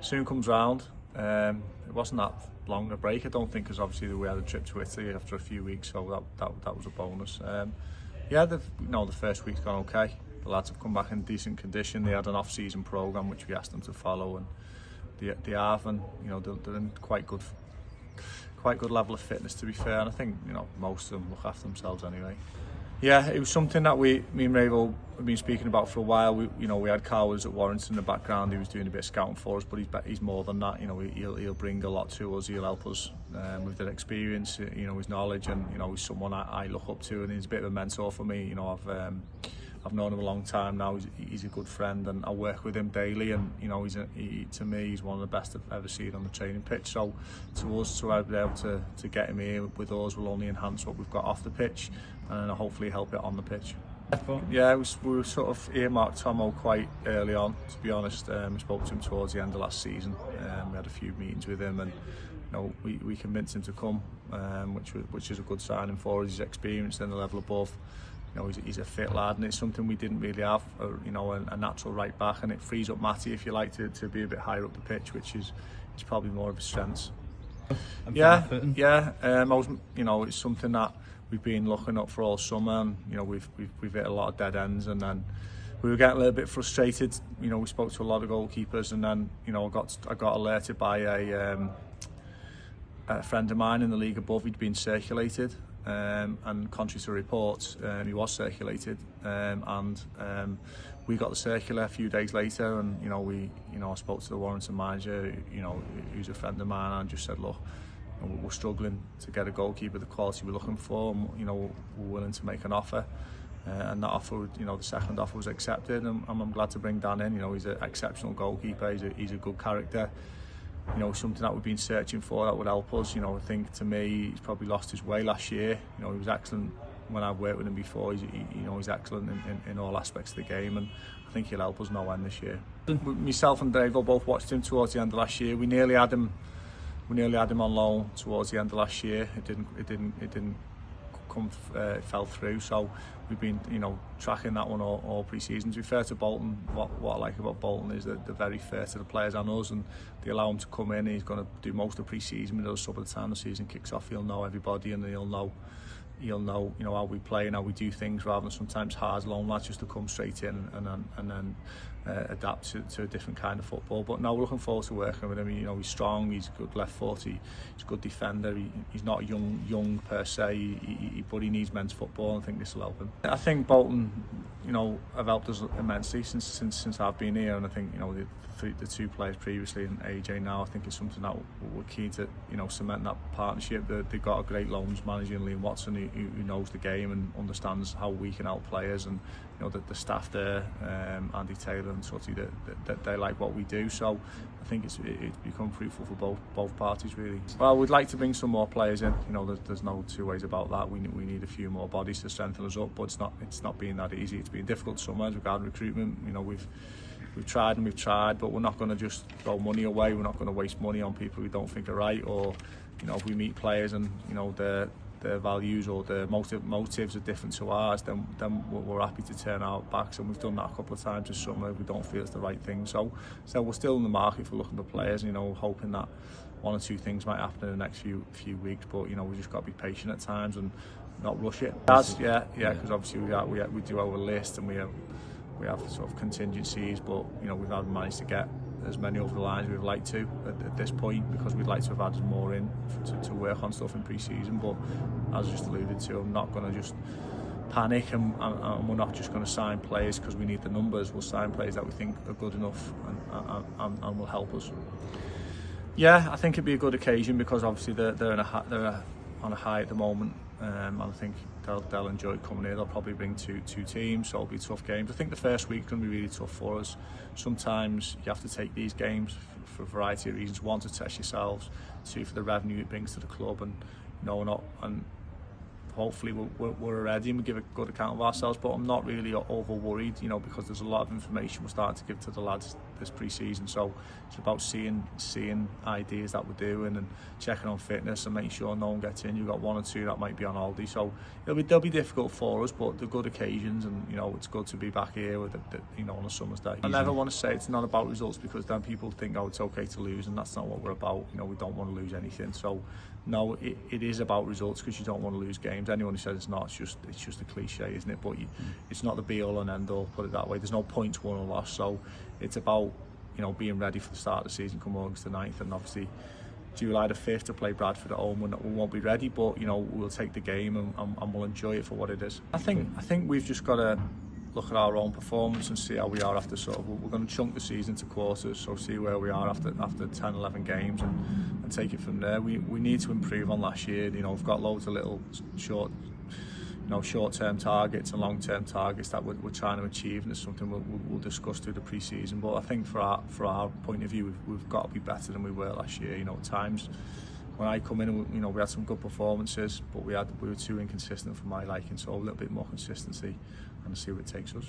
Soon comes round. It wasn't that long a break, I don't think, because obviously we had a trip to Italy after a few weeks, so that was a bonus. Yeah, the first week's gone okay. The lads have come back in decent condition. They had an off-season programme which we asked them to follow, and they have, and they're in quite good level of fitness, to be fair. And I think most of them look after themselves anyway. Yeah, it was something that me and Ravo have been speaking about for a while. We had Carl was at Warrington in the background. He was doing a bit of scouting for us, but he's more than that. He'll bring a lot to us. He'll help us with their experience, his knowledge, and he's someone I look up to, and he's a bit of a mentor for me. I've known him a long time now. He's a good friend, and I work with him daily. And to me, he's one of the best I've ever seen on the training pitch. So to us, to be able to get him here with us will only enhance what we've got off the pitch, and hopefully help it on the pitch. Yeah, we were sort of earmarked Tomo quite early on, to be honest. We spoke to him towards the end of last season. We had a few meetings with him, and we convinced him to come, which is a good signing for us. He's experienced in the level above. He's a fit lad, and it's something we didn't really have, a natural right back, and it frees up Matty, if you like, to be a bit higher up the pitch, which is probably more of his strengths. Yeah. It's something that we've been looking up for all summer, and we've hit a lot of dead ends, and then we were getting a little bit frustrated. We spoke to a lot of goalkeepers, and then I got alerted by a friend of mine in the league above. He'd been circulated. And contrary to reports, he was circulated, and we got the circular a few days later, and I spoke to the Warrington manager, who's a friend of mine, and just said, look, we're struggling to get a goalkeeper the quality we're looking for, and we're willing to make an offer, and that offer, the second offer was accepted, and I'm glad to bring Dan in. He's an exceptional goalkeeper. He's a good character. Something that we've been searching for that would help us. I think, to me, he's probably lost his way last year. He was excellent when I've worked with him before. He's excellent in all aspects of the game, and I think he'll help us no end this year. Myself and Dave both watched him towards the end of last year. We nearly had him on loan towards the end of last year. It didn't come. It fell through. So we've been tracking that one all pre-season. To be fair to Bolton, what I like about Bolton is that they're very fair to the players and us, and they allow him to come in. He's going to do most of pre-season with us, so by the time the season kicks off, he'll know everybody, and he'll know how we play and how we do things, rather than sometimes hard loan lads just to come straight in and then adapt to a different kind of football. But no, we're looking forward to working with him. He's strong, he's a good left foot, he's a good defender. He's not young per se, but he needs men's football, and I think this will help him. I think Bolton, have helped us immensely since I've been here, and I think the two players previously and AJ now, I think it's something that we're keen to cement that partnership. They've got a great loans manager in Liam Watson who knows the game and understands how we can help players, and the staff there, Andy Taylor and Sutty, that they like what we do. So I think it's become fruitful for both parties, really. Well, we'd like to bring some more players in. There's no two ways about that. We need a few more bodies to strengthen us up, but it's not been that easy. It's been difficult sometimes regarding recruitment. We've tried, but we're not going to just throw money away. We're not going to waste money on people we don't think are right, or if we meet players and their values or their motives are different to ours, then we're happy to turn our backs, and we've done that a couple of times this summer. We don't feel it's the right thing, so we're still in the market for looking for players, hoping that one or two things might happen in the next few weeks, but we just got to be patient at times and not rush it. Yeah, because obviously we do our list, and we have sort of contingencies, but we've not managed to get as many over the lines as we'd like to at this point, because we'd like to have added more in to work on stuff in pre-season. But as I just alluded to, I'm not going to just panic, and we're not just going to sign players because we need the numbers. We'll sign players that we think are good enough and will help us. Yeah, I think it'd be a good occasion, because obviously they're on a high at the moment, and I think they'll enjoy coming here. They'll probably bring two teams, so it'll be tough games. I think the first week's going to be really tough for us. Sometimes you have to take these games for a variety of reasons. One, to test yourselves. Two, for the revenue it brings to the club, and hopefully we're ready and we give a good account of ourselves. But I'm not really over worried, you know, because there's a lot of information we're starting to give to the lads this pre-season. So it's about seeing ideas that we're doing and checking on fitness and making sure no one gets in. You've got one or two that might be on holiday, so they'll be difficult for us, but they're good occasions, and you know, it's good to be back here with you know, on a summer's day. I never want to say it's not about results, because then people think, oh, it's okay to lose, and that's not what we're about. You know, we don't want to lose anything. So no, it is about results, because you don't want to lose games. Anyone who says it's not, it's just a cliche, isn't it? But it's not the be all and end all, put it that way. There's no points won or lost, so it's about, you know, being ready for the start of the season come August the 9th, and obviously July the 5th to play Bradford at home. We won't be ready, but you know, we'll take the game and we'll enjoy it for what it is. I think we've just got to look at our own performance and see how we are after we're going to chunk the season to quarters, so see where we are after 10-11 games and take it from there. We need to improve on last year. You know, we've got loads of little short-term targets and long-term targets that we're trying to achieve, and it's something we'll discuss through the pre-season. But I think for our point of view, we've got to be better than we were last year. You know, at times when I come in, you know, we had some good performances, but we were too inconsistent for my liking. So a little bit more consistency, and see where it takes us.